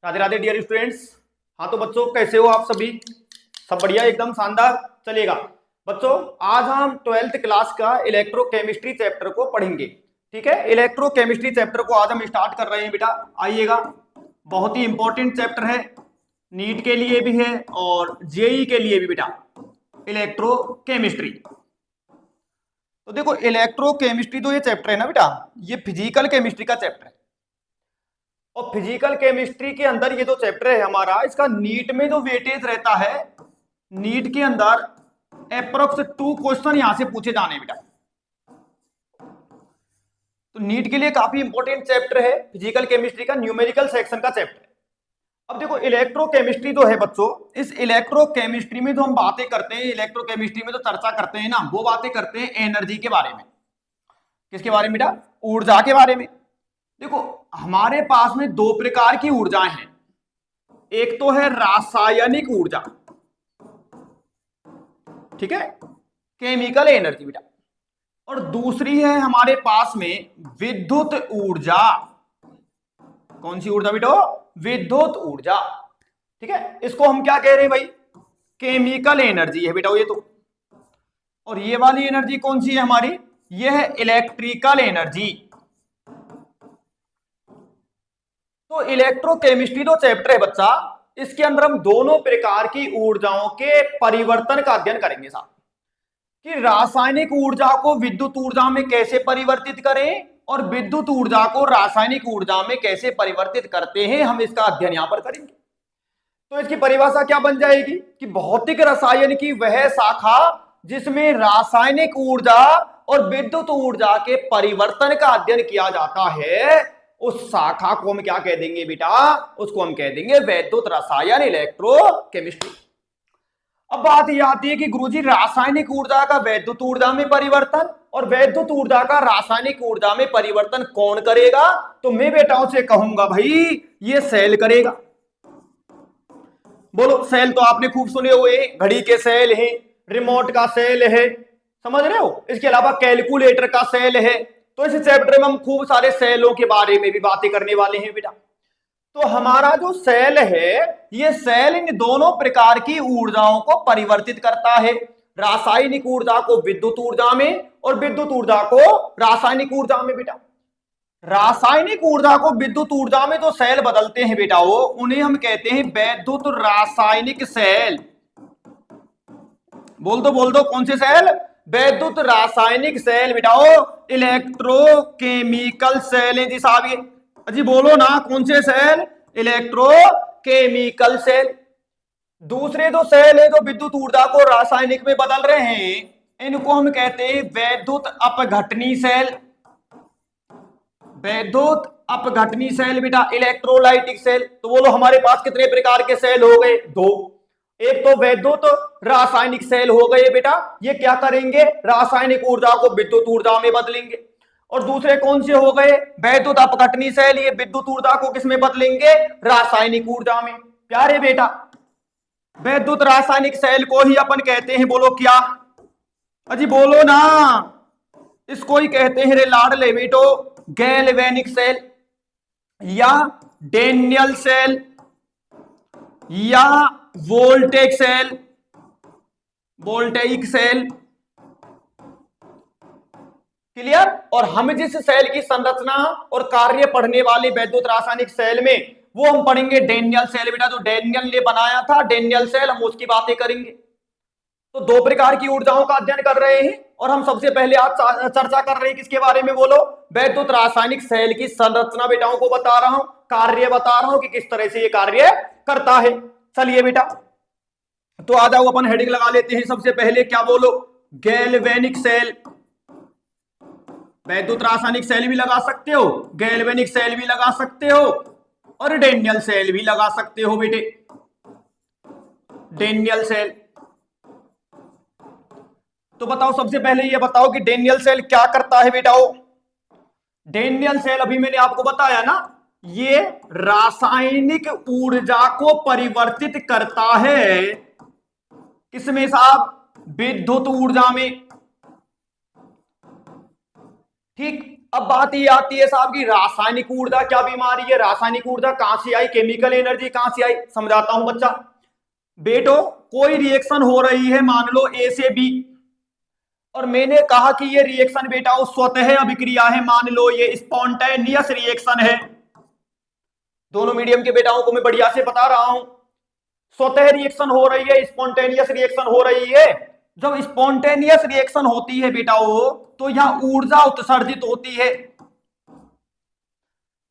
Radhe Radhe dear students. हाँ तो बच्चों कैसे हो आप सभी? सब बढ़िया, एकदम शानदार चलेगा। बच्चों आज हम 12th क्लास का इलेक्ट्रोकेमिस्ट्री चैप्टर को पढ़ेंगे। ठीक है, इलेक्ट्रोकेमिस्ट्री चैप्टर को आज हम स्टार्ट कर रहे हैं बेटा। आइएगा, बहुत ही इंपॉर्टेंट चैप्टर है, नीट के लिए भी है और जेई के लिए भी बेटा। इलेक्ट्रोकेमिस्ट्री तो देखो, इलेक्ट्रोकेमिस्ट्री तो ये चैप्टर है ना बेटा, ये फिजिकल केमिस्ट्री का चैप्टर है। और फिजिकल केमिस्ट्री के अंदर ये जो चैप्टर है हमारा, इसका नीट में जो वेटेज रहता है, नीट के अंदर अप्रोक्स 2 क्वेश्चन यहां से पूछे जाने बेटा। तो नीट के लिए काफी इंपॉर्टेंट चैप्टर है फिजिकल केमिस्ट्री का, न्यूमेरिकल सेक्शन का चैप्टर है। अब देखो इलेक्ट्रोकेमिस्ट्री जो है बच्चों, इस इलेक्ट्रोकेमिस्ट्री में जो हम बातें करते हैं, इलेक्ट्रोकेमिस्ट्री में जो चर्चा करते हैं ना, वो बातें करते हैं एनर्जी के बारे में। किसके बारे में बेटा? ऊर्जा के बारे में। देखो हमारे पास में 2 प्रकार की ऊर्जाएं हैं। एक तो है रासायनिक ऊर्जा, ठीक है, केमिकल एनर्जी बेटा, और दूसरी है हमारे पास में विद्युत ऊर्जा। कौन सी ऊर्जा बेटा? विद्युत ऊर्जा। ठीक है, इसको हम क्या कह रहे हैं भाई? केमिकल एनर्जी है बेटा ये तो। और ये वाली एनर्जी कौन सी है हमारी? ये है इलेक्ट्रिकल एनर्जी। तो इलेक्ट्रोकेमिस्ट्री जो चैप्टर है बच्चा, इसके अंदर हम दोनों प्रकार की ऊर्जाओं के परिवर्तन का अध्ययन करेंगे साहब, कि रासायनिक ऊर्जा को विद्युत ऊर्जा में कैसे परिवर्तित करें और विद्युत ऊर्जा को रासायनिक ऊर्जा में कैसे परिवर्तित करते हैं, हम इसका अध्ययन यहां पर करेंगे। तो इसकी परिभाषा क्या बन जाएगी कि भौतिक रसायन की वह शाखा जिसमें रासायनिक ऊर्जा और विद्युत ऊर्जा के परिवर्तन का अध्ययन किया जाता है, उस शाखा को हम क्या कह देंगे बेटा? उसको हम कह देंगे वैद्युत रसायन, इलेक्ट्रोकेमिस्ट्री। अब बात यह आती है कि गुरुजी रासायनिक ऊर्जा का वैद्युत ऊर्जा में परिवर्तन और वैद्युत ऊर्जा का रासायनिक ऊर्जा में परिवर्तन कौन करेगा? तो मैं बेटाओं से कहूंगा भाई ये सेल करेगा। बोलो, सेल तो आपने खूब सुने हुए, घड़ी के सेल हैं, रिमोट का सेल है, समझ रहे हो, इसके अलावा कैलकुलेटर का सेल है। तो इस चैप्टर में हम खूब सारे सेलों के बारे में भी बातें करने वाले हैं बेटा। तो हमारा जो सेल है, ये सेल इन दोनों प्रकार की ऊर्जाओं को परिवर्तित करता है, रासायनिक ऊर्जा को विद्युत ऊर्जा में और विद्युत ऊर्जा को रासायनिक ऊर्जा में बेटा। रासायनिक ऊर्जा को विद्युत ऊर्जा में जो सेल बदलते हैं बेटा, वो उन्हें हम कहते हैं वैद्युत रासायनिक सेल। बोल दो कौन से सेल? वैद्युत रासायनिक सेल बेटाओ, इलेक्ट्रोकेमिकल सेल है जी साहब ये। अजी बोलो ना, कौन से सेल? Electrochemical cell. दूसरे जो सेल है जो विद्युत ऊर्जा को रासायनिक में बदल रहे हैं, इनको हम कहते हैं वैद्युत अपघटनी सेल। वैद्युत अपघटनी सेल बेटा, इलेक्ट्रोलाइटिक सेल। तो बोलो हमारे पास कितने प्रकार के सेल हो गए? 2। एक तो वैद्युत रासायनिक सेल हो गए बेटा, ये क्या करेंगे? रासायनिक ऊर्जा को विद्युत ऊर्जा में बदलेंगे। और दूसरे कौन से हो गए? वैद्युत अपघटनी सेल, ये विद्युत ऊर्जा को किसमें बदलेंगे? रासायनिक ऊर्जा में। प्यारे बेटा, वैद्युत रासायनिक सेल को ही अपन कहते हैं, बोलो क्या? अजी बोलो ना, इसको ही कहते हैं रे लाडले बेटो गैल्वेनिक सेल, या डेनियल सेल, या वोल्टेक सेल, वोल्टेइक सेल। क्लियर? और हम जिस सेल की संरचना और कार्य पढ़ने वाले वैद्युत रासायनिक सेल में, वो हम पढ़ेंगे डेनियल सेल बेटा। जो डेनियल ने बनाया था डेनियल सेल, हम उसकी बातें करेंगे। तो 2 प्रकार की ऊर्जाओं का अध्ययन कर रहे हैं और हम सबसे पहले आज चर्चा कर रहे हैं किसके बारे में? बोलो, वैद्युत रासायनिक सेल की संरचना बेटाओं को बता रहा हूं, कार्य बता रहा हूं कि किस तरह से ये कार्य करता है। चलिए बेटा, तो आ जाओ अपन हेडिंग लगा लेते हैं। सबसे पहले क्या? बोलो, गैल्वेनिक सेल। वैद्युत रासायनिक सेल भी लगा सकते हो, गैल्वेनिक सेल भी लगा सकते हो और डेनियल सेल भी लगा सकते हो बेटे। डेनियल सेल तो बताओ, सबसे पहले ये बताओ कि डेनियल सेल क्या करता है बेटाओ? डेनियल सेल अभी मैंने आपको बताया ना, ये रासायनिक ऊर्जा को परिवर्तित करता है। किसमें साहब? विद्युत ऊर्जा में। ठीक, अब बात ये आती है साहब की रासायनिक ऊर्जा क्या बीमारी है, रासायनिक ऊर्जा कहां से आई, केमिकल एनर्जी कहां से आई, समझाता हूं बच्चा। बेटो कोई रिएक्शन हो रही है, मान लो ए से बी, और मैंने कहा कि ये रिएक्शन बेटा वो स्वतः अभिक्रिया है, मान लो ये स्पॉन्टेनियस रिएक्शन है। दोनों मीडियम के बेटाओं को मैं बढ़िया से बता रहा हूं, स्वतः रिएक्शन हो रही है, स्पॉन्टेनियस रिएक्शन हो रही है। जब स्पॉन्टेनियस रिएक्शन होती है बेटाओ तो यहां ऊर्जा उत्सर्जित होती है।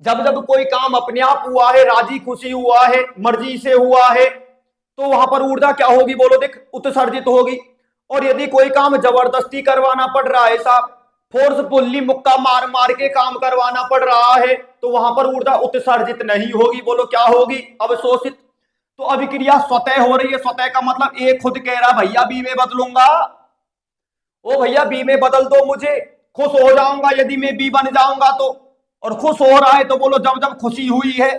जब जब कोई काम अपने आप हुआ है, राजी खुशी हुआ है, मर्जी से हुआ है, तो वहां पर ऊर्जा क्या होगी बोलो, देख उत्सर्जित होगी। और यदि कोई काम जबरदस्ती करवाना पड़ रहा है साहब, फोर्सफुल्ली मुक्का मार मार के काम करवाना पड़ रहा है, तो वहां पर ऊर्जा उत्सर्जित नहीं होगी, बोलो क्या होगी, अवशोषित। तो अभिक्रिया स्वतः हो रही है, स्वतः का मतलब ए खुद कह रहा भैया बी में बदलूंगा, ओ भैया बी में बदल दो मुझे, खुश हो जाऊंगा यदि मैं बी बन जाऊंगा तो। और खुश हो रहा है तो बोलो जब जब खुशी हुई है,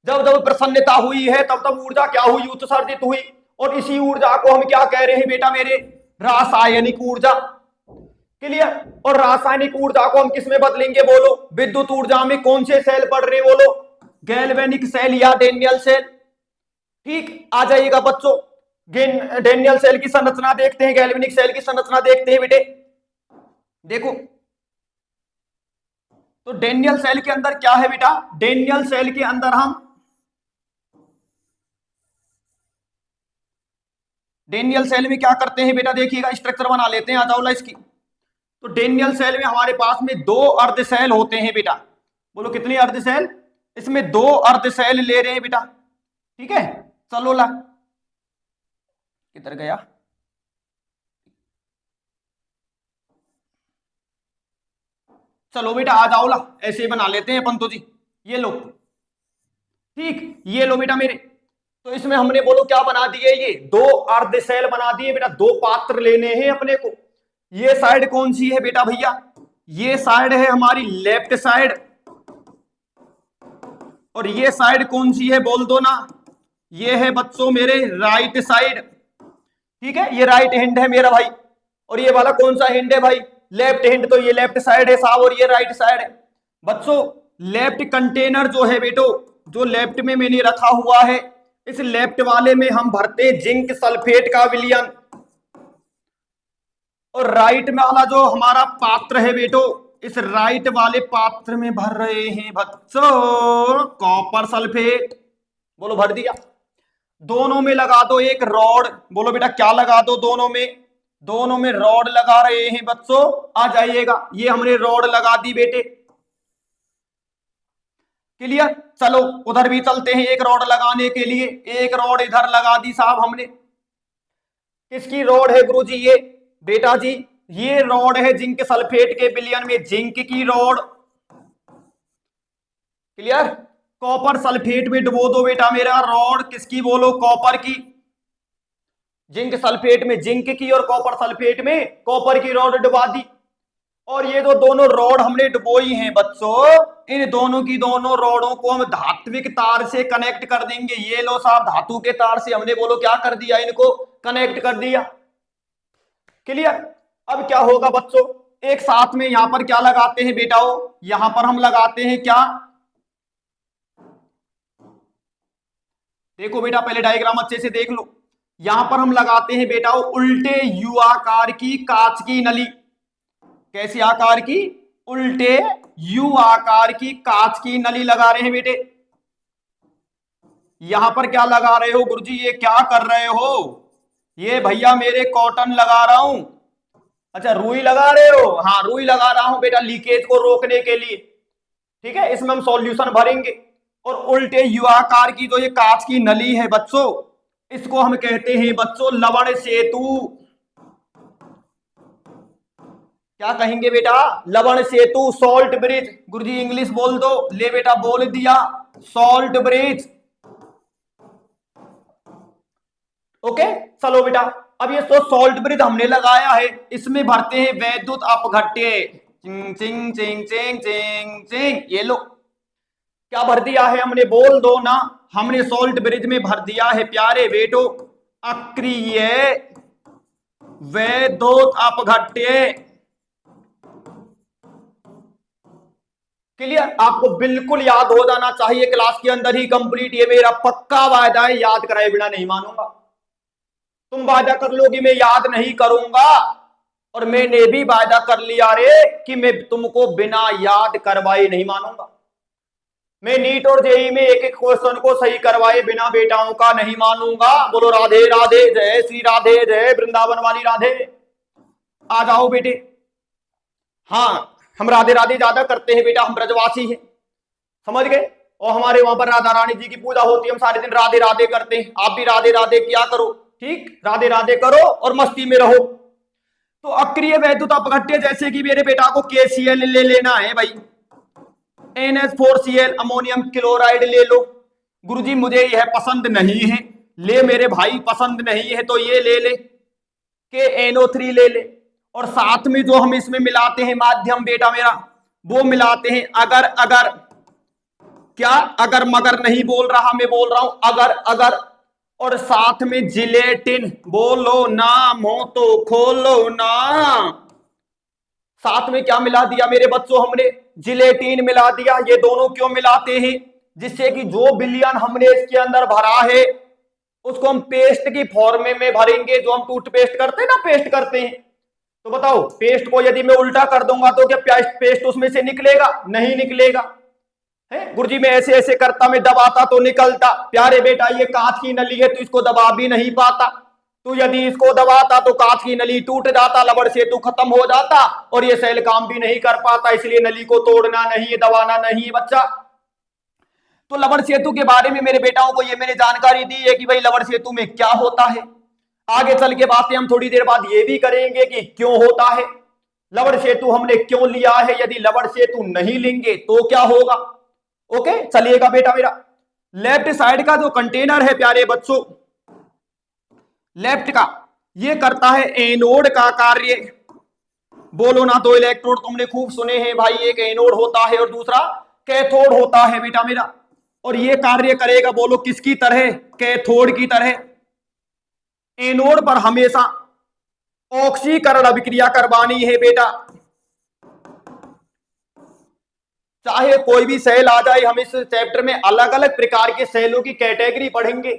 जब जब प्रसन्नता हुई है, तब तब ऊर्जा क्या हुई, उत्सर्जित हुई। और इसी ऊर्जा को हम क्या कह रहे हैं बेटा मेरे, रासायनिक ऊर्जा। क्लियर। और रासायनिक ऊर्जा को हम किस में बदलेंगे बोलो, विद्युत ऊर्जा में। कौन से सेल पढ़ रहे बोलो, गैल्वेनिक सेल या डेनियल सेल। ठीक, आ जाइएगा बच्चों, डेनियल सेल की संरचना देखते हैं, गैल्वेनिक सेल की संरचना देखते हैं बेटे। देखो तो डेनियल सेल के अंदर क्या है बेटा, डेनियल सेल के अंदर हम डेनियल सेल में क्या करते हैं बेटा, देखिएगा स्ट्रक्चर बना लेते हैं, आ जाओ इसकी। तो डेनियल सेल में हमारे पास में दो अर्ध सेल होते हैं बेटा, बोलो कितनी अर्ध सेल, इसमें दो अर्ध सेल ले रहे हैं बेटा। ठीक है, चलो ला, किधर गया, चलो बेटा आ जाओ ला, ऐसे ही बना लेते हैं अपन तो जी। ये लो, ठीक, ये लो बेटा मेरे। तो इसमें हमने बोलो क्या बना दिए, ये दो अर्ध सेल बना दिए बेटा, दो पात्र लेने हैं अपने को। ये साइड कौन सी है बेटा भैया, ये साइड है हमारी लेफ्ट साइड, और ये साइड कौन सी है बोल दो ना, ये है बच्चों मेरे राइट साइड। ठीक है, ये राइट हैंड है मेरा भाई, और ये वाला कौन सा हैंड है भाई, लेफ्ट हैंड। तो ये लेफ्ट साइड है साहब, और ये राइट साइड है बच्चों। लेफ्ट कंटेनर जो है बेटो, जो लेफ्ट में मैंने रखा हुआ है, इस लेफ्ट वाले में हम भरते जिंक सल्फेट का विलयन, और राइट में वाला जो हमारा पात्र है बेटो, इस राइट वाले पात्र में भर रहे हैं बच्चों कॉपर सल्फेट। बोलो भर दिया। दोनों में लगा दो एक रॉड, बोलो बेटा क्या लगा दो दोनों में, दोनों में रॉड लगा रहे हैं बच्चों, आ जाइएगा। ये हमने रॉड लगा दी बेटे, क्लियर। चलो उधर भी चलते हैं, एक रॉड लगाने के लिए एक रॉड इधर लगा दी साहब हमने। किसकी रॉड है गुरुजी ये, बेटा जी ये रॉड है जिंक सल्फेट के विलयन में, जिंक की रॉड, क्लियर। कॉपर सल्फेट में डुबो दो बेटा मेरा रॉड, किसकी बोलो, कॉपर की। जिंक सल्फेट में जिंक की, और कॉपर सल्फेट में कॉपर की रॉड डुबा दी। और ये जो दोनों रॉड हमने डुबोई हैं बच्चों, इन दोनों की दोनों रॉडों को हम धात्विक तार से कनेक्ट कर देंगे। ये लो साहब, धातु के तार से हमने बोलो क्या कर दिया, इनको कनेक्ट कर दिया, क्लियर। अब क्या होगा बच्चों, एक साथ में यहां पर क्या लगाते हैं बेटाओ, यहां पर हम लगाते हैं क्या, देखो बेटा पहले डायग्राम अच्छे से देख लो। यहां पर हम लगाते हैं बेटाओ उल्टे यू आकार की कांच की नली। कैसी आकार की, उल्टे यू आकार की कांच की नली लगा रहे हैं बेटे। यहां पर क्या लगा रहे हो गुरुजी, ये क्या कर रहे हो, ये भैया मेरे कॉटन लगा रहा हूं। अच्छा रुई लगा रहे हो, हाँ रुई लगा रहा हूं बेटा, लीकेज को रोकने के लिए। ठीक है, इसमें हम सॉल्यूशन भरेंगे। और उल्टे यू आकार की जो ये कांच की नली है बच्चों, इसको हम कहते हैं बच्चों लवण सेतु। क्या कहेंगे बेटा, लवण सेतु, सॉल्ट ब्रिज। गुरुजी इंग्लिश बोल दो, ले बेटा बोल दिया, सॉल्ट ब्रिज। ओके चलो बेटा, अब ये सॉल्ट ब्रिज हमने लगाया है, इसमें भरते हैं वैद्युत अपघट्य, चिंग चिंग चिंग चिंग चिंग चिंग। ये लो क्या भर दिया है हमने, बोल दो ना, हमने सॉल्ट ब्रिज में भर दिया है प्यारे बेटो अक्रिय वैद्युत अपघट्य। क्लियर? आपको बिल्कुल याद हो जाना चाहिए क्लास के अंदर ही कंप्लीट, ये मेरा पक्का वायदा है, याद कराए बिना नहीं मानूंगा। तुम वादा कर लो कि मैं याद नहीं करूंगा, और मैंने भी वादा कर लिया रे कि मैं तुमको बिना याद करवाए नहीं मानूंगा। मैं नीट और जेई में एक एक क्वेश्चन को सही करवाए बिना बेटाओं का नहीं मानूंगा। बोलो राधे राधे, जय श्री राधे, जय वृंदावन वाली राधे। आ जाओ बेटे। हाँ, हम राधे राधे ज्यादा करते हैं बेटा, हम ब्रजवासी हैं, समझ गए? और हमारे वहां पर राधा रानी जी की पूजा होती है, हम सारे दिन राधे राधे करते हैं। आप भी राधे राधे किया करो, ठीक? राधे राधे करो और मस्ती में रहो। तो अक्रिय वैद्युत अपघट्य जैसे कि मेरे बेटा को KCl ले लेना है भाई, NH4Cl अमोनियम क्लोराइड ले लो। गुरुजी मुझे यह पसंद नहीं है, ले मेरे भाई, पसंद नहीं है तो ये ले ले, KNO3 ले ले। और साथ में जो हम इसमें मिलाते हैं माध्यम बेटा मेरा, वो मिलाते हैं अगर अगर, क्या अगर मगर नहीं बोल रहा, मैं बोल रहा हूं अगर अगर, और साथ में जिलेटिन। बोलो ना, मुंह तो खोलो ना। साथ में क्या मिला दिया मेरे बच्चों हमने? जिलेटिन मिला दिया। ये दोनों क्यों मिलाते हैं? जिससे कि जो विलयन हमने इसके अंदर भरा है उसको हम पेस्ट की फॉर्म में भरेंगे, जो हम टूथपेस्ट करते हैं ना, पेस्ट करते हैं। तो बताओ, पेस्ट को यदि मैं उल्टा कर दूंगा तो क्या पेस्ट उसमें से निकलेगा? नहीं निकलेगा। है गुरुजी मैं ऐसे ऐसे करता, मैं दबाता तो निकलता। प्यारे बेटा ये कांच की नली है, तो इसको दबा भी नहीं पाता। तो यदि इसको दबाता तो कांच की नली टूट जाता, लवण सेतु खत्म हो जाता, और ये सेल काम भी नहीं कर पाता। इसलिए नली को तोड़ना नहीं है, दबाना नहीं है बच्चा। तो लवण सेतु के बारे में मेरे बेटाओं को ये मैंने जानकारी दी है कि भाई लवण सेतु में क्या होता है। आगे चल के बातें हम थोड़ी देर बाद ये भी करेंगे कि क्यों होता है लवण सेतु, हमने क्यों लिया है, यदि लवण सेतु नहीं लेंगे तो क्या होगा। ओके चलिएगा बेटा मेरा। लेफ्ट साइड का जो कंटेनर है प्यारे बच्चों, लेफ्ट का, ये करता है एनोड का कार्य। बोलो ना, दो इलेक्ट्रोड तुमने खूब सुने हैं भाई, एक एनोड होता है और दूसरा कैथोड होता है बेटा मेरा। और ये कार्य करेगा, बोलो किसकी तरह? कैथोड की तरह। एनोड पर हमेशा ऑक्सीकरण अभिक्रिया करवानी है बेटा, चाहे कोई भी सेल आ जाए। हम इस चैप्टर में अलग अलग प्रकार के सेलों की कैटेगरी पढ़ेंगे।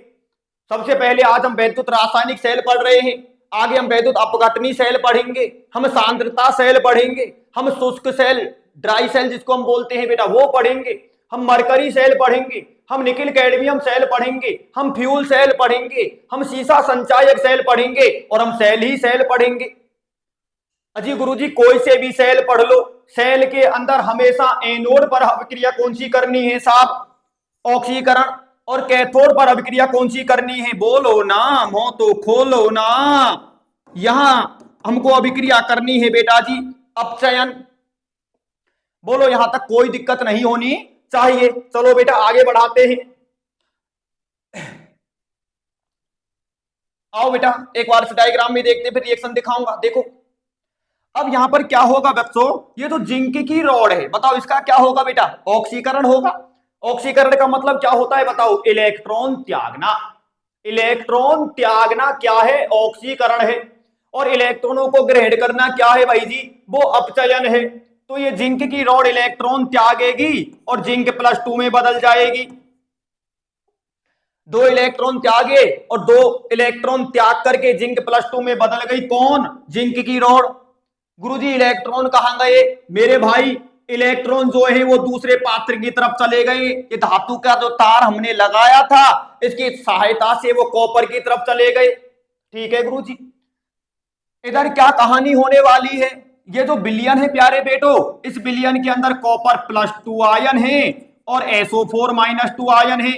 सबसे पहले आज हम वैद्युत रासायनिक सेल पढ़ रहे हैं, आगे हम वैद्युत अपघटनी सेल पढ़ेंगे, हम सांद्रता सेल पढ़ेंगे, हम शुष्क सेल, ड्राई सेल जिसको हम बोलते हैं बेटा, वो पढ़ेंगे, हम मरकरी सेल पढ़ेंगे, हम निकिल कैडमियम सेल पढ़ेंगे, हम फ्यूल सेल पढ़ेंगे, हम सीसा संचायक सेल पढ़ेंगे, और हम सेल ही सेल पढ़ेंगे। अजी गुरुजी कोई से भी सेल पढ़ लो, सेल के अंदर हमेशा एनोड पर अभिक्रिया कौन सी करनी है साहब? ऑक्सीकरण। और कैथोड पर अभिक्रिया कौन सी करनी है? बोलो ना, मुंह तो खोलो ना। यहां हमको अभिक्रिया करनी है बेटा जी अपचयन। बोलो यहां तक कोई दिक्कत नहीं होनी चाहिए। चलो बेटा आगे बढ़ाते हैं। आओ बेटा एक बार इस डायग्राम में देखते, फिर रिएक्शन दिखाऊंगा। देखो अब यहां पर क्या होगा बच्चों, ये तो जिंक की रॉड है, बताओ इसका क्या होगा बेटा? ऑक्सीकरण होगा। ऑक्सीकरण का मतलब क्या होता है बताओ? इलेक्ट्रॉन त्यागना। इलेक्ट्रॉन त्यागना क्या है? ऑक्सीकरण है। और इलेक्ट्रॉनों को ग्रहण करना क्या है भाई जी? वो अपचयन है। तो ये जिंक की रॉड इलेक्ट्रॉन त्यागेगी और जिंक +2 में बदल जाएगी। 2 इलेक्ट्रॉन त्यागे और 2 इलेक्ट्रॉन त्याग करके जिंक +2 में बदल गई। कौन? जिंक की रॉड। गुरुजी इलेक्ट्रॉन कहां गए मेरे भाई? इलेक्ट्रॉन जो है वो दूसरे पात्र की तरफ चले गए। ये धातु का जो तार हमने लगाया था इसकी सहायता से वो कॉपर की तरफ चले गए। ठीक है गुरुजी। इधर क्या कहानी होने वाली है? ये जो विलयन है प्यारे बेटो, इस विलयन के अंदर कॉपर +2 आयन है और SO4 -2 आयन है।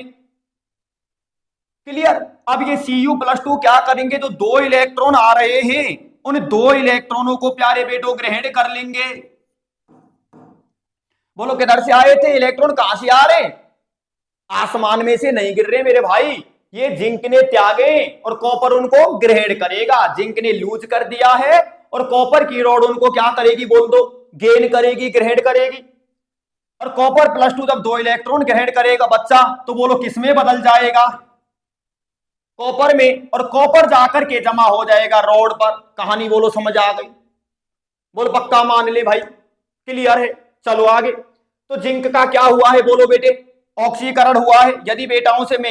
क्लियर? अब ये Cu+2 क्या करेंगे? जो 2 इलेक्ट्रॉन आ रहे हैं उन 2 इलेक्ट्रॉनों को प्यारे बेटो ग्रहण कर लेंगे। बोलो किधर से आए थे इलेक्ट्रॉन? कहां से आ रहे? आसमान में से नहीं गिर रहे मेरे भाई, ये जिंक ने त्यागे और कॉपर उनको ग्रहण करेगा। जिंक ने लूज कर दिया है और कॉपर की रॉड उनको क्या करेगी? बोल दो, गेन करेगी, ग्रहण करेगी। और कॉपर +2 जब 2 इलेक्ट्रॉन ग्रहण करेगा बच्चा, तो बोलो किसमें बदल जाएगा? कॉपर में। और कॉपर जाकर के जमा हो जाएगा रॉड पर। कहानी बोलो समझ आ गई? बोलो पक्का मान ले भाई, क्लियर है? चलो आगे। तो जिंक का क्या हुआ है बोलो बेटे, ऑक्सीकरण हुआ है। यदि बेटाओं से मैं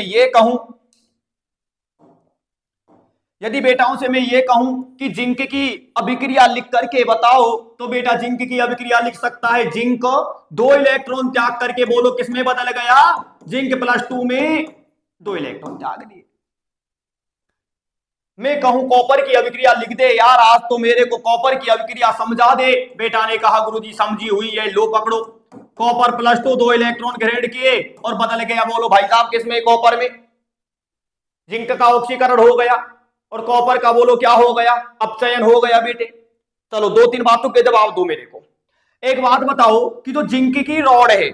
ये कहूं कि जिंक की अभिक्रिया लिख करके बताओ, तो बेटा जिंक की अभिक्रिया लिख सकता है, जिंक 2 इलेक्ट्रॉन त्याग करके बोलो किसमें बदल गया, जिंक +2 में 2 इलेक्ट्रॉन त्याग दिए। मैं कहूं कॉपर की अभिक्रिया लिख दे, यार आज तो मेरे को कॉपर की अभिक्रिया समझा दे। बेटा ने कहा गुरुजी समझी हुई है, लो पकड़ो, कॉपर +2 2 इलेक्ट्रॉन ग्रेड किए और बदल गया, बोलो भाई साहब किसमें, कॉपर में। जिंक का ऑक्सीकरण हो गया और कॉपर का बोलो क्या हो गया, अपचयन हो गया बेटे। चलो 2-3 बातों के जवाब दो मेरे को। एक बात बताओ कि जो जिंक की रॉड है,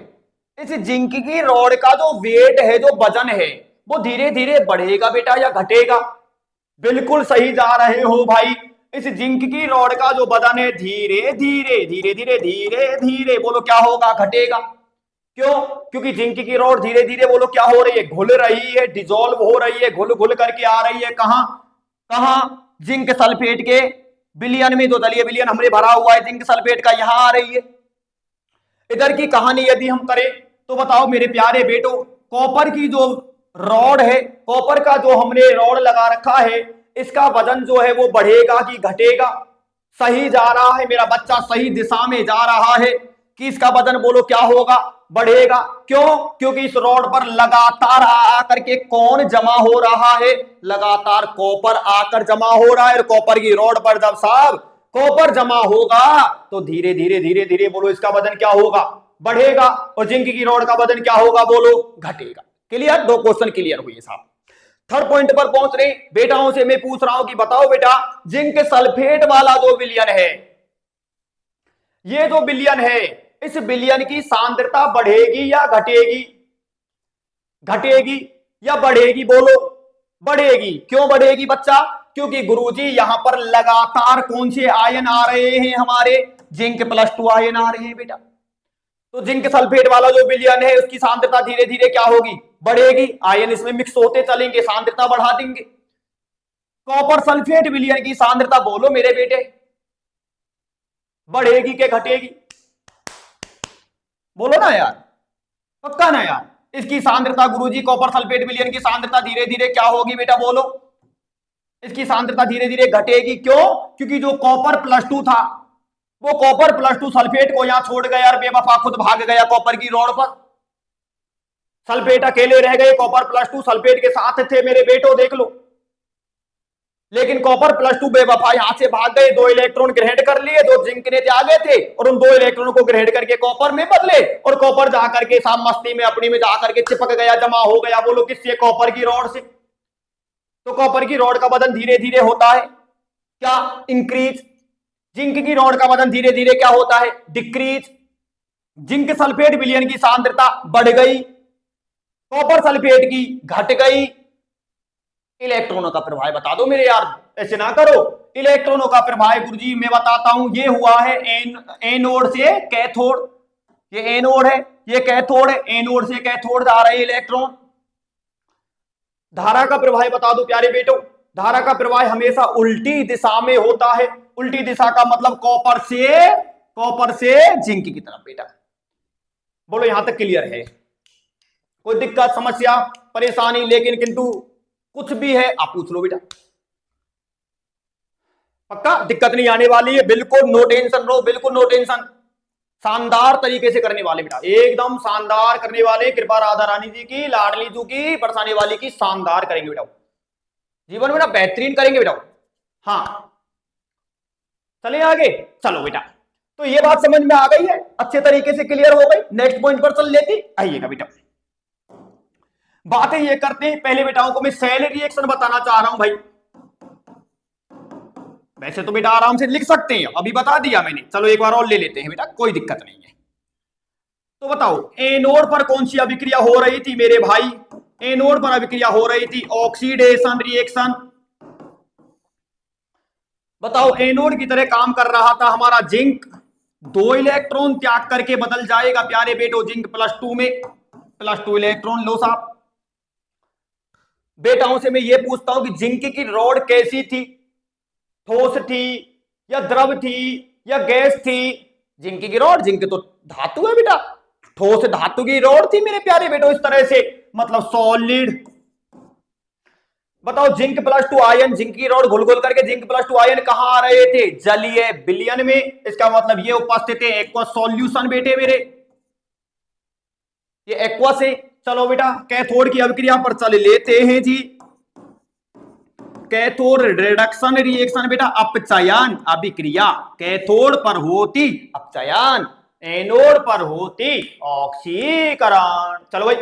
इस जिंक की रॉड का जो वेट है, जो वजन है, वो धीरे धीरे बढ़ेगा बेटा या घटेगा? बिल्कुल सही जा रहे हो भाई। इस जिंक की रॉड का जो वजन है धीरे धीरे बोलो क्या होगा, घटेगा। क्यों? क्योंकि जिंक की रॉड धीरे धीरे बोलो क्या हो रही है, घुल रही है, डिजोल्व हो रही है, घुल घुल करके आ रही है कहां कहां, जिंक सल्फेट के विलयन में। जो दलीय विलयन हमने भरा हुआ है जिंक सल्फेट का, यहां आ रही है। इधर की कहानी यदि हम करें तो बताओ मेरे प्यारे बेटो, कॉपर की जो रॉड है, कॉपर का जो हमने रॉड लगा रखा है, इसका वजन जो है वो बढ़ेगा कि घटेगा? सही जा रहा है मेरा बच्चा, सही दिशा में जा रहा है कि इसका वजन बोलो क्या होगा, बढ़ेगा। क्यों? क्योंकि इस रॉड पर लगातार आकर के कौन जमा हो रहा है, लगातार कॉपर आकर जमा हो रहा है। और कॉपर की रॉड पर जब साहब कॉपर जमा होगा तो धीरे धीरे बोलो इसका वजन क्या होगा, बढ़ेगा। और जिंक की रॉड का वजन क्या होगा बोलो, घटेगा। क्लियर? 2 क्वेश्चन क्लियर हुए साहब। थर्ड पॉइंट पर पहुंच रहे बेटाओं से मैं पूछ रहा हूं कि बताओ बेटा, जिंक सल्फेट वाला जो विलयन है, ये जो विलयन है, इस विलयन की सांद्रता बढ़ेगी या घटेगी? घटेगी या बढ़ेगी बोलो? बढ़ेगी। क्यों बढ़ेगी बच्चा? क्योंकि गुरुजी यहां पर लगातार कौन से आयन आ रहे हैं, हमारे जिंक +2 आयन आ रहे हैं बेटा। तो जिंक सल्फेट वाला जो विलयन है उसकी सांद्रता धीरे धीरे क्या होगी, बढ़ेगी। आयन इसमें मिक्स होते चलेंगे, सांद्रता बढ़ा देंगे। कॉपर सल्फेट विलयन की सांद्रता बोलो मेरे बेटे, बढ़ेगी कि घटेगी? बोलो ना यार, पक्का ना यार। इसकी सांद्रता गुरुजी, कॉपर सल्फेट विलयन की सांद्रता धीरे धीरे क्या होगी बेटा बोलो, इसकी सांद्रता धीरे धीरे घटेगी। क्यों? क्योंकि जो कॉपर +2 था, वो कॉपर +2 सल्फेट को यहां छोड़ गया और बेवफा खुद भाग गया कॉपर की रॉड पर। सल्फेट अकेले रह गए, कॉपर +2 सल्फेट के साथ थे मेरे बेटो, देख लो। लेकिन कॉपर +2 बेवफा यहां से भाग गए, 2 इलेक्ट्रॉन ग्रहण कर लिए, जो जिंक ने त्यागे थे, और उन 2 इलेक्ट्रॉनों को ग्रहण करके कॉपर में बदले। और कॉपर जाकर के साम मस्ती में अपनी में जाकर के चिपक गया, जमा हो गया, बोलो किससे, कॉपर की रॉड से। तो कॉपर की रॉड का वजन धीरे धीरे होता है क्या, इंक्रीज। जिंक की रॉड का वजन धीरे धीरे क्या होता है, डिक्रीज। जिंक सल्फेट विलयन की सांद्रता बढ़ गई, कॉपर सल्फेट की घट गई। इलेक्ट्रॉनों का प्रभाव बता दो मेरे यार, ऐसे ना करो। इलेक्ट्रॉनों का प्रभाव गुरुजी मैं बताता हूं, ये हुआ है एनोड से कैथोड। ये एनोड है, ये कैथोड है, एनोड से कैथोड जा रहे इलेक्ट्रॉन। धारा का प्रवाह बता दो प्यारे बेटो, धारा का प्रवाह हमेशा उल्टी दिशा में होता है। उल्टी दिशा का मतलब कॉपर से जिंक की तरफ बेटा। बोलो यहां तक क्लियर है? कोई दिक्कत, समस्या, परेशानी, लेकिन किंतु कुछ भी है आप पूछ लो बेटा, पक्का दिक्कत नहीं आने वाली है। बिल्कुल नो टेंशन रो, बिल्कुल नो टेंशन। शानदार तरीके से करने वाले बेटा, एकदम शानदार करने वाले। कृपा राधा रानी जी की, लाडली जी की, बरसाने वाली की, शानदार करेंगे बेटा, जीवन में ना बेहतरीन करेंगे बेटा। हाँ चले आगे, चलो बेटा। तो ये बात समझ में आ गई है, अच्छे तरीके से क्लियर हो गई। नेक्स्ट पॉइंट पर चल लेती, आइएगा बेटा। बातें ये करते हैं, पहले बेटाओं को मैं सेल रिएक्शन बताना चाह रहा हूं भाई। वैसे तो बेटा आराम से लिख सकते हैं, अभी बता दिया मैंने, चलो एक बार और ले लेते हैं बेटा, कोई दिक्कत नहीं है। तो बताओ एनोड पर कौन सी अभिक्रिया हो रही थी मेरे भाई? एनोड पर अभिक्रिया हो रही थी ऑक्सीडेशन रिएक्शन। बताओ एनोड की तरह काम कर रहा था हमारा जिंक, 2 इलेक्ट्रॉन त्याग करके बदल जाएगा प्यारे बेटो जिंक +2 में, +2 इलेक्ट्रॉन लो साहब। बेटाओं से मैं ये पूछता हूं कि जिंक की रॉड कैसी थी, ठोस थी या द्रव थी या गैस थी? जिंक की रॉड, जिंक तो धातु है बेटा, ठोस धातु की रॉड थी मेरे प्यारे बेटो, इस तरह से, मतलब सॉलिड। बताओ zinc plus two ion, zinc की रॉड घुल घुल करके जिंक प्लस टू आयन कहां आ रहे थे? जलीय विलयन में। इसका मतलब ये उपस्थित है एक्वा सॉल्यूशन बेटे मेरे, ये एक्वा से। चलो बेटा कैथोड की अभिक्रिया पर चल लेते हैं जी। कैथोड रिडक्शन रिएक्शन बेटा, अपचयन अभिक्रिया। कैथोड पर होती अपचयन, एनोड पर होती ऑक्सीकरण। चलो भाई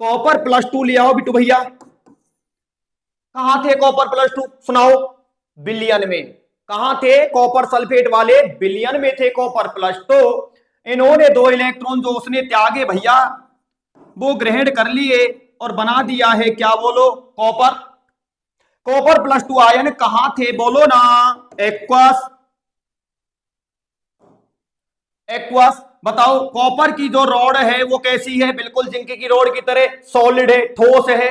कॉपर प्लस टू ले आओ बिटू भैया। कहां थे कॉपर प्लस टू? सुनाओ। विलयन में। कहां थे कॉपर सल्फेट वाले? विलयन में थे कॉपर प्लस टू। इन्होंने 2 इलेक्ट्रॉन जो उसने त्यागे भैया, वो ग्रहण कर लिए और बना दिया है क्या? बोलो copper. Copper plus two ion कहां थे? बोलो ना। एक्वस। एक्वस। बताओ कॉपर की जो रॉड है वो कैसी है? बिल्कुल जिंक की रॉड की तरह सॉलिड है, ठोस है।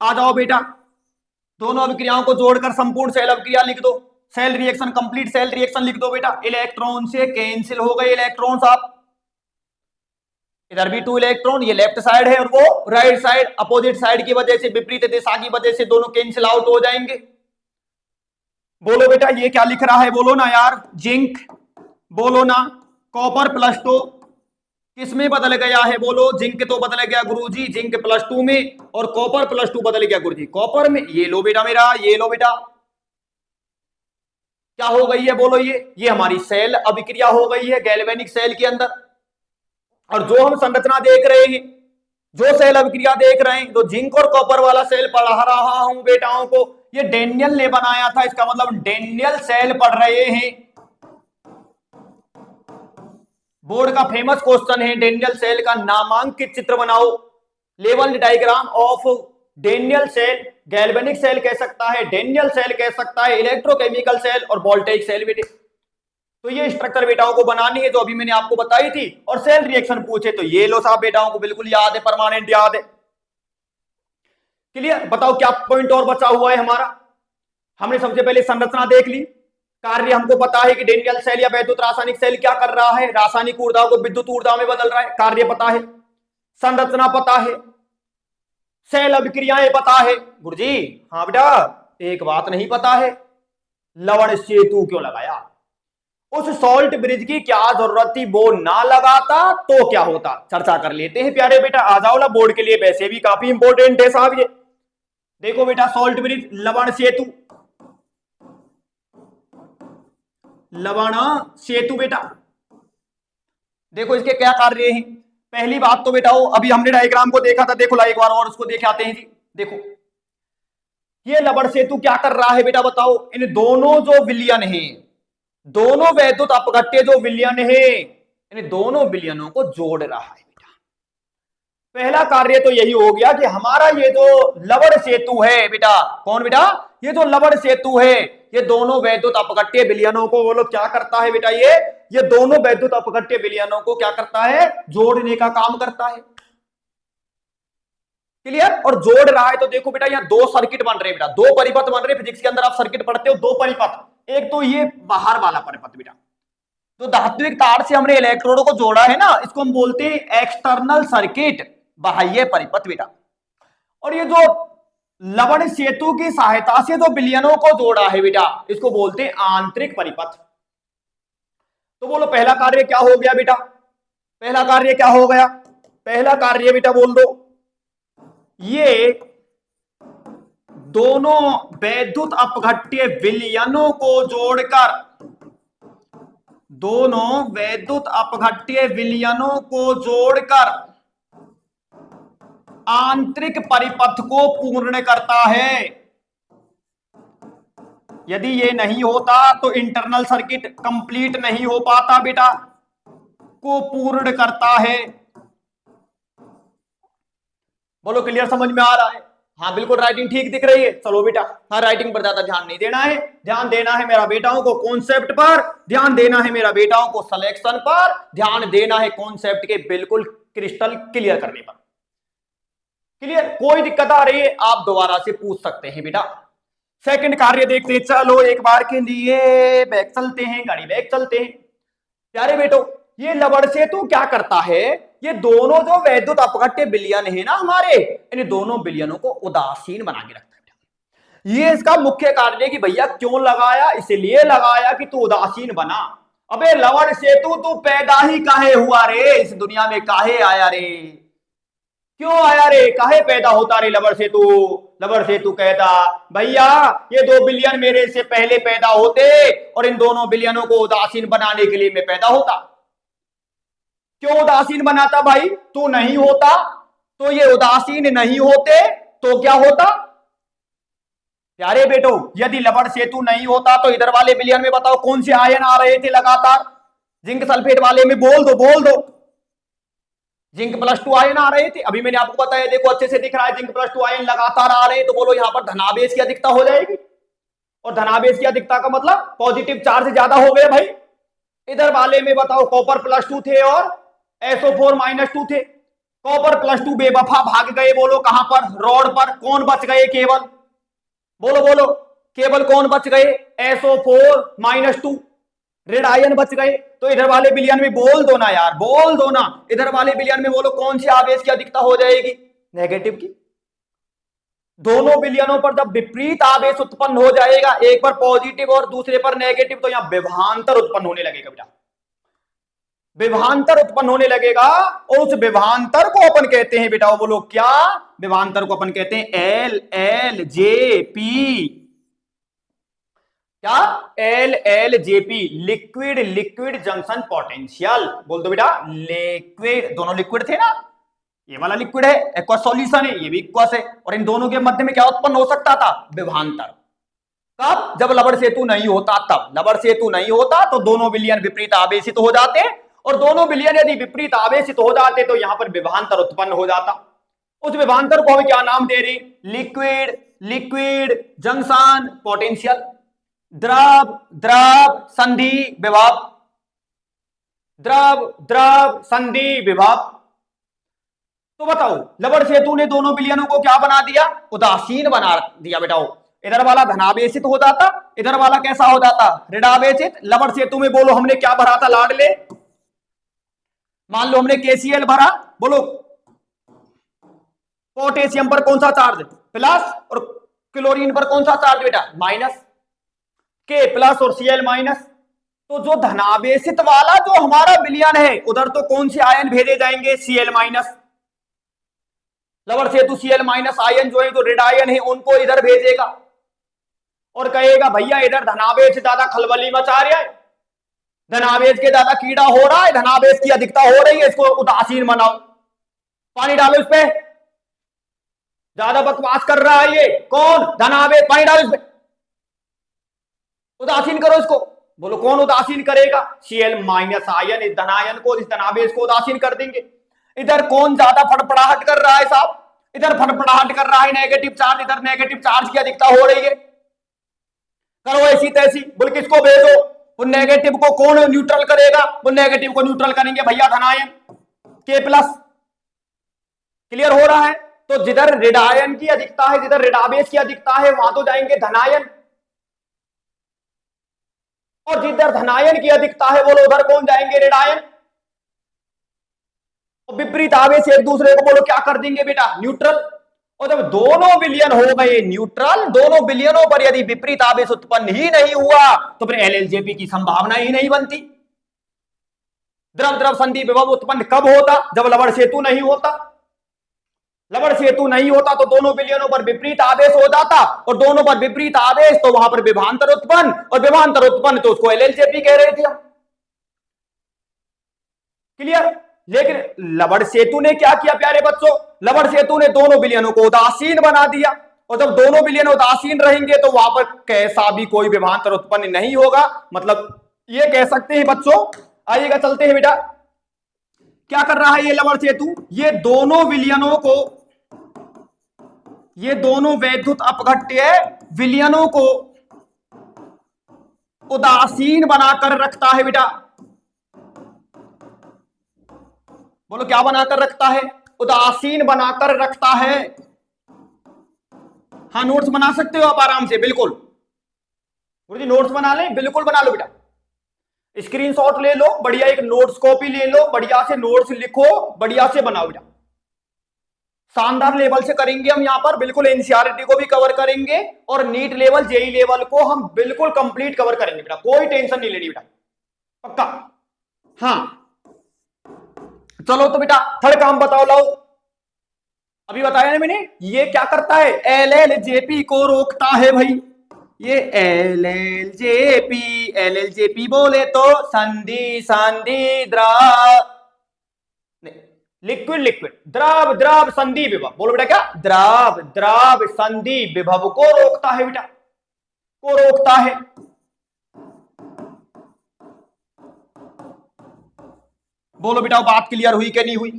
आ जाओ बेटा, दोनों अभिक्रियाओं को जोड़कर संपूर्ण सेल अभिक्रिया लिख दो। Cell reaction, complete cell reaction लिख दो बेटा। इलेक्ट्रॉन से कैंसिल हो गए इलेक्ट्रॉन्स। आप इधर भी 2 इलेक्ट्रॉन, ये लेफ्ट साइड है और वो राइट साइड, अपोजिट साइड की वजह से, विपरीत दिशा की वजह से दोनों कैंसिल आउट हो जाएंगे। बोलो बेटा ये क्या लिख रहा है? बोलो ना यार। जिंक। बोलो ना। कॉपर प्लस टू किस में बदल गया है? बोलो। जिंक तो बदल गया गुरुजी जिंक प्लस टू में, और कॉपर प्लस टू बदल गया गुरुजी कॉपर में। ये लो बेटा मेरा, ये लो बेटा, क्या हो गई है? बोलो। ये हमारी सेल अभिक्रिया हो गई है गैल्वेनिक सेल के अंदर। और जो हम संरचना देख रहे हैं, जो सेल अभिक्रिया देख रहे हैं, जो जिंक और कॉपर वाला सेल पढ़ा रहा हूं बेटाओं को, ये डेनियल ने बनाया था। इसका मतलब डेनियल सेल पढ़ रहे हैं। बोर्ड का फेमस क्वेश्चन है डेनियल सेल का नामांकित चित्र बनाओ। Level diagram of Daniell cell. Galvanic cell कह सकता है, डेनियल सेल कह सकता है, इलेक्ट्रोकेमिकल सेल और वोल्टेइक सेल बेटे। तो ये स्ट्रक्चर बेटाओं को बनानी है जो अभी मैंने आपको बताई थी। और सेल रिएक्शन पूछे तो ये लो साहब बेटाओं को बिल्कुल याद है, परमानेंट याद है। क्लियर? बताओ क्या पॉइंट और बचा हुआ है हमारा? हमने सबसे पहले संरचना देख ली। कार्य हमको पता है कि डेनियल सेल या वैद्युत रासायनिक सेल क्या कर रहा है? रासायनिक ऊर्जा को विद्युत ऊर्जा में बदल रहा है। कार्य पता है, संरचना पता है, सेल अभिक्रियाएं पता है। गुरुजी हाँ बेटा, एक बात नहीं पता है, लवण सेतु क्यों लगाया? उस सॉल्ट ब्रिज की क्या जरूरत थी? वो ना लगाता तो क्या होता? चर्चा कर लेते हैं प्यारे बेटा। आ जाओ ना, बोर्ड के लिए वैसे भी काफी इंपॉर्टेंट है साहब ये। देखो बेटा, सॉल्ट ब्रिज, लवण सेतु, लवण सेतु बेटा। देखो इसके क्या कार्य हैं। पहली बात तो बेटा, अभी हमने डायग्राम को देखा था, देखो ला एक बार और उसको देख आते हैं जी। देखो ये लवण सेतु क्या कर रहा है बेटा? बताओ। इन दोनों जो विलयन है, दोनों वैद्युत अपघट्य जो विलयन है, इन दोनों विलयनों को जोड़ रहा है बेटा। पहला कार्य तो यही हो गया कि हमारा ये जो लवण सेतु है बेटा, कौन बेटा? ये जो लवण सेतु है, ये दोनों वैद्युत अपघट्य विलयनों को वो लोग क्या करता है बेटा? ये दोनों वैद्युत अपघट्य विलयनों को क्या करता है? जोड़ने का काम करता है। क्लियर? और जोड़ रहा है तो देखो बेटा, यहाँ 2 सर्किट बन रहे हैं बेटा, 2 परिपथ बन रहे हैं। फिजिक्स के अंदर आप सर्किट पढ़ते हो, 2 परिपथ। एक तो ये बाहर वाला परिपथ बेटा, तो धात्विक तार से हमने इलेक्ट्रोडों को जोड़ा है ना, इसको हम बोलते हैं एक्सटर्नल सर्किट, बाह्य परिपथ बेटा। और ये जो लवण सेतु की सहायता से जो विलयनों को जोड़ा है बेटा, इसको बोलते हैं आंतरिक परिपथ। तो बोलो पहला कार्य क्या हो गया बेटा? पहला कार्य क्या हो गया? पहला कार्य बेटा बोल दो, ये दोनों वैद्युत अपघट्य विलयनों को जोड़कर, दोनों वैद्युत अपघट्य विलयनों को जोड़कर आंतरिक परिपथ को पूर्ण करता है। यदि ये नहीं होता तो इंटरनल सर्किट कंप्लीट नहीं हो पाता बेटा, को पूर्ण करता है। बोलो क्लियर? समझ में आ रहा है? हाँ बिल्कुल, राइटिंग ठीक दिख रही है। चलो बेटा, हाँ राइटिंग पर ज्यादा ध्यान नहीं देना है, ध्यान देना है मेरा बेटाओं को कॉन्सेप्ट पर, ध्यान देना है मेरा बेटाओं को सिलेक्शन पर, ध्यान देना है कॉन्सेप्ट के बिल्कुल क्रिस्टल क्लियर करने पर। क्लियर? कोई दिक्कत आ रही है आप दोबारा से पूछ सकते हैं बेटा। सेकंड कार्य देखते हैं। चलो एक बार के लिए बैक चलते हैं, गाड़ी बैक चलते हैं प्यारे बेटो। ये लवण सेतु क्या करता है, ये दोनों जो वैद्युत अपघट्य विलयन है ना हमारे, इन दोनों विलयनों को उदासीन बना के रखता है। ये इसका मुख्य कार्य है कि भैया क्यों लगाया, इसलिए लगाया कि तू उदासीन बना। अबे लवण सेतु तू पैदा ही काहे हुआ रे, इस दुनिया में काहे आया रे, क्यों आया रे, काहे पैदा होता रे लवण सेतु। लवण सेतु कहता भैया ये 2 बिलियन मेरे से पहले पैदा होते और इन दोनों बिलियनों को उदासीन बनाने के लिए मैं पैदा होता। क्यों उदासीन बनाता भाई, तू नहीं होता तो ये उदासीन नहीं होते तो क्या होता। प्यारे बेटो, यदि लवण सेतु नहीं होता तो इधर वाले बिलियन में बताओ कौन से आयन आ रहे थे लगातार, जिंक सल्फेट वाले में बोल दो जिंक +2 आयन आ रहे थे। अभी मैंने आपको बताया, देखो अच्छे से दिख रहा है, जिंक +2 आयन लगातार आ रहे हैं, तो बोलो यहां पर धनावेश की अधिकता हो जाएगी, और धनावेश की अधिकता का मतलब पॉजिटिव चार्ज ज्यादा हो गए भाई। इधर वाले में बताओ कॉपर +2 थे और SO4 -2 थे। कॉपर +2 बेवफा भाग गए, बोलो कहां पर, रॉड पर। कौन बच गए केवल, बोलो केवल कौन बच गए, SO4 -2 रेड आयन बच गए। तो इधर वाले बिलियन में बोल दो ना यार, बोल दो ना, इधर वाले बिलियन में बोलो कौन से आवेश की अधिकता हो जाएगी, नेगेटिव की। दोनों बिलियनों पर जब विपरीत आवेश उत्पन्न हो जाएगा, एक पर पॉजिटिव और दूसरे पर नेगेटिव, तो यहां विभवांतर उत्पन्न होने लगेगा बेटा, विभवांतर उत्पन्न होने लगेगा। और उस विभवांतर को अपन कहते हैं बेटा, बोलो क्या, विभवांतर को अपन कहते हैं LLJP। क्या, LLJP, लिक्विड जंक्शन पोटेंशियल। बोल दो बेटा, लिक्विड, दोनों लिक्विड थे ना, ये वाला लिक्विड है, एक्वस सॉल्यूशन है, ये भी एक्वस है, और इन दोनों के मध्य में क्या उत्पन्न हो सकता था, विभवांतर। कब, जब लवण सेतु नहीं होता तब। लवण सेतु नहीं होता तो दोनों विलयन विपरीत आवेशित हो जाते, और दोनों विलयन यदि विपरीत आवेशित हो जाते तो यहां पर विभवांतर उत्पन्न हो जाता। उस विभवांतर को हम क्या नाम दे रहे, लिक्विड जंक्शन पोटेंशियल। द्रव संधि विभव, द्रव संधि विभव। तो बताओ लवण सेतु ने दोनों विलयनों को क्या बना दिया, उदासीन बना दिया। बेटाओ इधर वाला धनावेशित हो जाता, इधर वाला कैसा हो जाता, ऋणावेशित। लवण सेतु में बोलो हमने क्या भरा था लाडले, मान लो हमने KCl भरा, बोलो पोटेशियम पर कौन सा चार्ज, प्लस, और क्लोरीन पर कौन सा चार्ज बेटा, माइनस। K+ और Cl-। तो जो धनावेशित वाला जो हमारा विलयन है, उधर तो कौन से आयन भेजे जाएंगे, Cl-। लवण सेतु Cl- आयन जो है, जो रेड आयन है, उनको इधर भेजेगा और कहेगा भैया इधर धनावेश ज्यादा खलबली मचा रहा है, धनावेश के ज्यादा कीड़ा हो रहा है, धनावेश की अधिकता हो रही है, इसको उदासीन बनाओ, पानी डालो इस पे, ज्यादा बकवास कर रहा है ये कौन, धनावेश, पानी डालो इस पे, उदासीन करो इसको। बोलो कौन उदासीन करेगा, Cl- आयन, इस धनायन को, इस धनावेश को उदासीन कर देंगे। इधर कौन ज्यादा फड़फड़ाहट कर रहा है साहब, इधर फड़फड़ाहट कर रहा है नेगेटिव चार्ज, इधर नेगेटिव चार्ज की अधिकता हो रही है, करो ऐसी तैसी, बोल किसको भेजो, वो नेगेटिव को कौन न्यूट्रल करेगा, वो नेगेटिव को न्यूट्रल करेंगे भैया धनायन, K+। क्लियर हो रहा है। तो जिधर ऋणायन की अधिकता है, जिधर ऋणावेश की अधिकता है, वहां तो जाएंगे धनायन, और जिधर धनायन की अधिकता है बोलो उधर कौन जाएंगे, ऋणायन। विपरीत आवेश एक दूसरे को बोलो क्या कर देंगे बेटा, न्यूट्रल। और जब दोनों विलयन हो गए न्यूट्रल, दोनों विलयनों पर यदि विपरीत आवेश उत्पन्न ही नहीं हुआ तो फिर LLJP की संभावना ही नहीं बनती। द्रव संधि विभव उत्पन्न कब होता, जब लवण सेतु नहीं होता। लवण सेतु नहीं होता तो दोनों विलयनों पर विपरीत आवेश हो जाता, और दोनों पर विपरीत आवेश तो वहां पर विभवांतर उत्पन्न, और विभवांतर उत्पन्न तो उसको LLJP कह रहे थे हम। क्लियर। लेकिन लवण सेतु ने क्या किया प्यारे बच्चों, लवण सेतु ने दोनों विलयनों को उदासीन बना दिया, और जब दोनों विलयन उदासीन रहेंगे तो वहां पर कैसा भी कोई विभवांतर उत्पन्न नहीं होगा। मतलब ये कह सकते हैं बच्चों, आइएगा चलते हैं बेटा, क्या कर रहा है ये लवण सेतु, ये दोनों विलयनों को, ये दोनों वैद्युत अपघट्य विलयनों को उदासीन बनाकर रखता है बेटा। बोलो क्या बनाकर रखता है, उदासीन बनाकर रखता है। हाँ नोट्स बना सकते हो आप आराम से, बिल्कुल गुरुजी नोट्स बना ले, बिल्कुल बना लो बेटा। स्क्रीनशॉट ले लो, बढ़िया एक नोट्स कॉपी ले लो, बढ़िया से नोट्स लिखो, बढ़िया से बनाओ बेटा। शानदार लेवल से करेंगे हम यहां पर, बिल्कुल एनसीईआरटी को भी कवर करेंगे और नीट लेवल जेई लेवल को हम बिल्कुल कंप्लीट कवर करेंगे बेटा, कोई टेंशन नहीं लेनी बेटा, पक्का। हाँ चलो तो बेटा थर्ड काम बताओ, लाओ। अभी बताया ना मैंने, ये क्या करता है, एलएलजेपी को रोकता है भाई। ये एलएलजेपी बोले तो संधि संधि द्रव, लिक्विड लिक्विड, द्रव द्रव संधि विभव, बोलो बेटा क्या, द्रव द्रव संधि विभव को रोकता है बेटा, को रोकता है। बोलो बेटा बात क्लियर हुई कि नहीं हुई?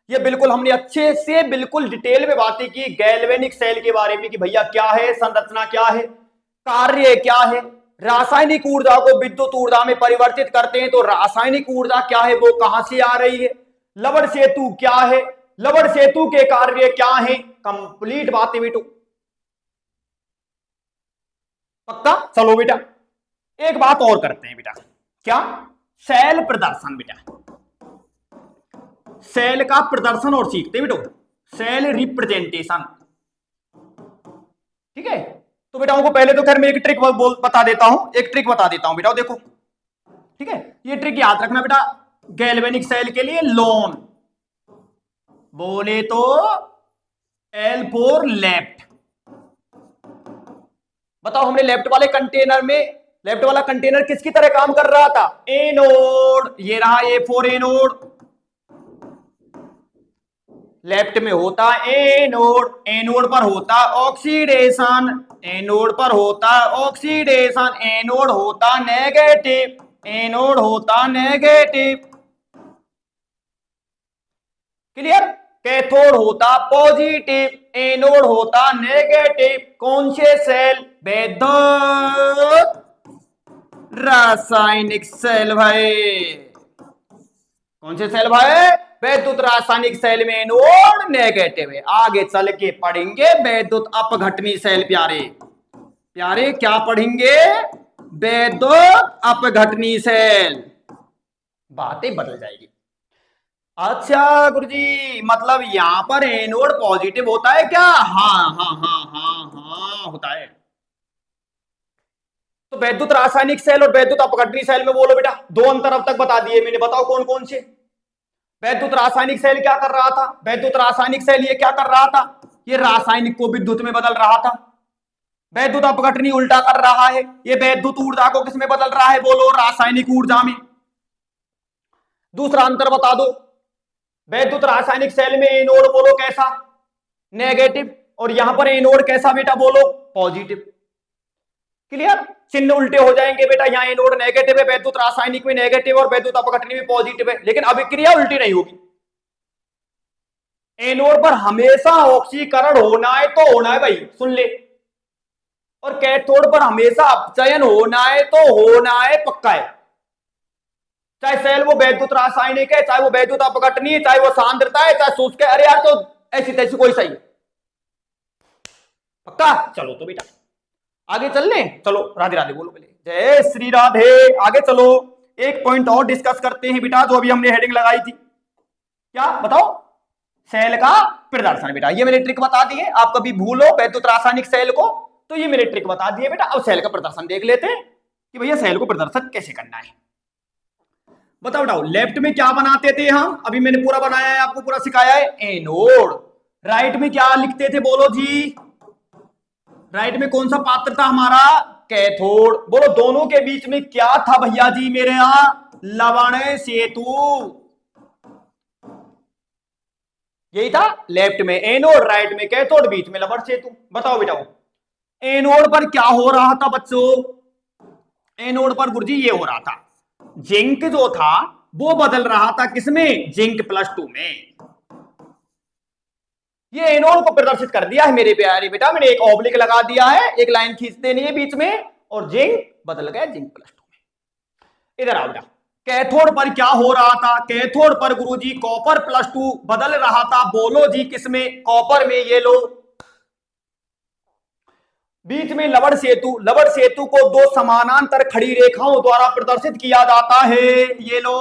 ये बिल्कुल हमने अच्छे से बिल्कुल डिटेल में बातें की गैल्वेनिक सेल के बारे में कि भैया क्या है, संरचना क्या है, कार्य क्या है, रासायनिक ऊर्जा को विद्युत ऊर्जा में परिवर्तित करते हैं तो रासायनिक ऊर्जा क्या है, वो कहां से आ रही है, लवण सेतु क्या है, लवण सेतु के कार्य क्या है, कंप्लीट बातें बेटो, पक्का। चलो बेटा एक बात और करते हैं बेटा, क्या, सेल प्रदर्शन बेटा, सेल का प्रदर्शन और सीखते हैं बेटो, सेल रिप्रेजेंटेशन, ठीक है। तो बेटा को पहले तो खैर मैं एक ट्रिक बता देता हूं, एक ट्रिक बता देता हूं बेटा, देखो ठीक है, ये ट्रिक याद रखना बेटा, गैल्वेनिक सेल के लिए लोन बोले तो L फोर लेफ्ट। बताओ हमने लेफ्ट वाले कंटेनर में, लेफ्ट वाला कंटेनर किसकी तरह काम कर रहा था, एनोड, ये रहा A4 एनोड, लेफ्ट में होता एनोड, एनोड पर होता ऑक्सीडेशन, एनोड पर होता ऑक्सीडेशन, एनोड होता नेगेटिव, एनोड होता नेगेटिव, क्लियर। कैथोड होता पॉजिटिव, एनोड होता नेगेटिव, कौन से सेल, विद्युत रासायनिक सेल भाई, कौन से सेल भाई, वैद्युत रासायनिक सेल में एनोड नेगेटिव है। आगे चल के पढ़ेंगे वैद्युत अपघटनी सेल, प्यारे प्यारे क्या पढ़ेंगे, वैद्युत अपघटनी सेल, बातें बदल जाएगी। अच्छा गुरुजी मतलब यहां पर एनोड पॉजिटिव होता है क्या, हाँ हाँ हाँ हाँ हाँ होता है। तो वैद्युत रासायनिक सेल और वैद्युत अपघटनी सेल में बोलो बेटा, दो अंतर अब तक बता दिए मैंने, बताओ कौन कौन से। वैद्युत रासायनिक सेल क्या कर रहा था, वैद्युत रासायनिक सेल ये क्या कर रहा था, ये रासायनिक को विद्युत में बदल रहा था। वैद्युत अपघटनी उल्टा कर रहा है, ये वैद्युत ऊर्जा को किसमें बदल रहा है, बोलो रासायनिक ऊर्जा में। दूसरा अंतर बता दो, वैद्युत रासायनिक सेल में एनोड बोलो कैसा, नेगेटिव, और यहां पर एनोड कैसा बेटा, बोलो पॉजिटिव, क्लियर। चिन्ह उल्टे हो जाएंगे बेटा, यहाँ एनोड नेगेटिव है, वैद्युत रासायनिक में नेगेटिव और वैद्युत अपघटनी में पॉजिटिव है, लेकिन अभिक्रिया उल्टी नहीं होगी। एनोड पर हमेशा ऑक्सीकरण होना है तो होना है भाई, सुन ले, और कैथोड पर हमेशा अपचयन होना है तो होना है, पक्का है। चाहे सेल वो वैद्युत रासायनिक है, चाहे वो वैद्युत अपघटनी है, चाहे वो सांद्रता है, चाहे शुष्क है, अरे यार तो ऐसी तैसी कोई सही है, पक्का। चलो तो बेटा आगे चल ले, चलो राधे राधे बोलो पहले, जय श्री राधे। आगे चलो एक पॉइंट और डिस्कस करते हैं बेटा, जो अभी हमने हेडिंग लगाई थी, क्या बताओ, सेल का प्रदर्शन बेटा। ये मैंने ट्रिक बता दी है, आप कभी भूलो वैद्युत रासायनिक सेल को तो ये मैंने ट्रिक बता दी है बेटा। अब सेल का प्रदर्शन देख लेते हैं कि भैया सेल को प्रदर्शन कैसे करना है। बताओ बताओ, लेफ्ट में क्या बनाते थे हम, अभी मैंने पूरा बनाया है, आपको पूरा सिखाया है, एनोड। राइट में क्या लिखते थे, बोलो जी, राइट में कौन सा पात्र था हमारा, कैथोड। बोलो दोनों के बीच में क्या था भैया जी मेरे यहां, लवण सेतु, यही था। लेफ्ट में एनोड, राइट में कैथोड, बीच में लवण सेतु। बताओ बेटा एनोड पर क्या हो रहा था बच्चों, एनोड पर गुरुजी ये हो रहा था, जिंक जो था वो बदल रहा था किसमें, जिंक +2 में। ये एनोड को प्रदर्शित कर दिया है मेरे प्यारे बेटा, मैंने एक ऑब्लिक लगा दिया है, एक लाइन खींच देनी है बीच में, और जिंक बदल गया जिंक +2 में। इधर आओ बेटा, कैथोड पर क्या हो रहा था, कैथोड पर गुरुजी कॉपर +2 बदल रहा था, बोलो जी किसमें, कॉपर में। ये लो बीच में लवण सेतु, लवण सेतु को दो समानांतर खड़ी रेखाओं द्वारा प्रदर्शित किया जाता है। ये लो,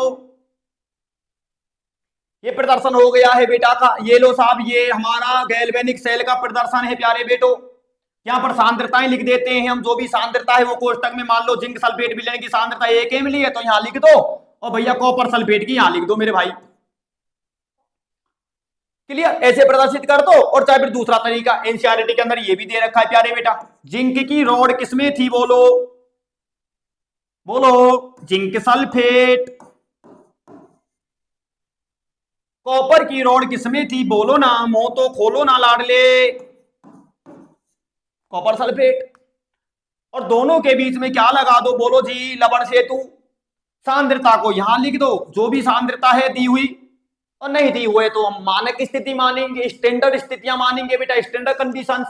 ये प्रदर्शन हो गया है बेटा का। ये लो साहब, ये हमारा गैल्वेनिक सेल का प्रदर्शन है प्यारे बेटो। यहाँ पर सांद्रताएं लिख देते हैं हम, जो भी सांद्रता है वो कोष्टक में, मान लो जिंक सल्फेट विलयन की सांद्रता 1 ml है तो यहाँ लिख दो, और भैया कॉपर सल्फेट की यहाँ लिख दो मेरे भाई। क्लियर, ऐसे प्रदर्शित कर दो। और चाहे फिर दूसरा तरीका, एनसीईआरटी के अंदर ये भी दे रखा है प्यारे बेटा, जिंक की रॉड किसमें थी, बोलो बोलो, जिंक सल्फेट। कॉपर की रॉड किसमें थी, बोलो ना, मुंह तो खोलो ना लाडले, कॉपर सल्फेट। और दोनों के बीच में क्या लगा दो, बोलो जी, लवण सेतु। सांद्रता को यहां लिख दो, जो भी सांद्रता है दी हुई, और नहीं दी हुए तो हम मानक स्थिति मानेंगे, स्टैंडर्ड स्थितियां मानेंगे बेटा, स्टैंडर्ड कंडीशंस।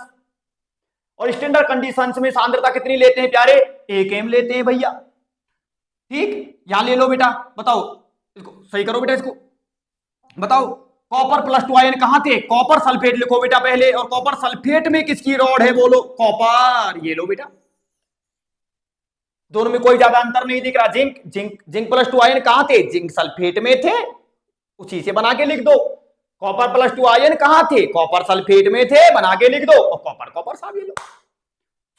और स्टैंडर्ड कंडीशंस में सांद्रता कितनी लेते हैं प्यारे, 1 m लेते हैं भैया। ठीक, यहां ले लो बेटा, बताओ इसको सही करो बेटा, इसको बताओ। कॉपर प्लस 2 आयन कहां थे, कॉपर सल्फेट लिखो बेटा पहले, और कॉपर सल्फेट में किसकी रॉड है, बोलो कॉपर। ये लो बेटा, दोनों में कोई ज्यादा अंतर नहीं दिख रहा। Zinc zinc zinc plus 2 ion कहां थे, जिंक सल्फेट में थे, उसी से बना के लिख दो। कॉपर प्लस 2 आयन कहां थे, कॉपर सल्फेट में थे, बना के लिख दो। और कॉपर कॉपर साहब ये लो,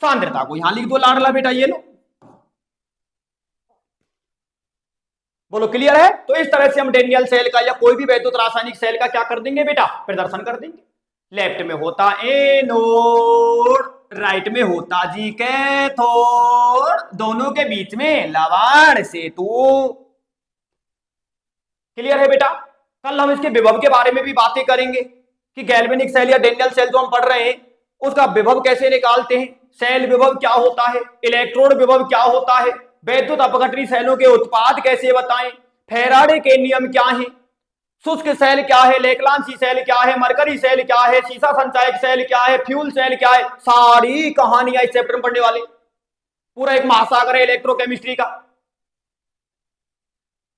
सांद्रता को यहां लिख दो लाडला बेटा, ये लो। बोलो क्लियर है। तो इस तरह से हम डेनियल सेल का या कोई भी वैद्युत रासायनिक सेल का क्या कर देंगे बेटा, प्रदर्शन कर देंगे। लेफ्ट में होता एनोड, राइट में होता जी कैथोड, दोनों के बीच में लवण सेतु। क्लियर है बेटा। कल हम इसके विभव के बारे में भी बातें करेंगे कि गैल्वेनिक सेल या डेनियल सेल जो हम पढ़ रहे हैं उसका विभव कैसे निकालते हैं, सेल विभव क्या होता है, इलेक्ट्रोड विभव क्या होता है, वैद्युत अपघटनी सेलों के उत्पाद कैसे बताएं, फैराडे के नियम क्या है, शुष्क सेल क्या है, लेक्लांसी सेल क्या है, मरकरी सेल क्या है, सीसा संचायक सेल क्या है, फ्यूल सेल क्या है, सारी कहानियां इस चैप्टर में पढ़ने वाले। पूरा एक महासागर है इलेक्ट्रोकेमिस्ट्री का।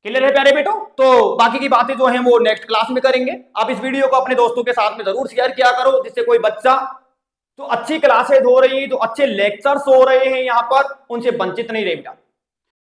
क्लियर है प्यारे बेटो। तो बाकी की बातें जो हैं वो नेक्स्ट क्लास में करेंगे। आप इस वीडियो को अपने दोस्तों के साथ में जरूर शेयर किया करो, जिससे कोई बच्चा तो अच्छी क्लासेज हो रही है, तो अच्छे लेक्चर्स हो रहे हैं यहाँ पर, उनसे वंचित नहीं रहे बेटा।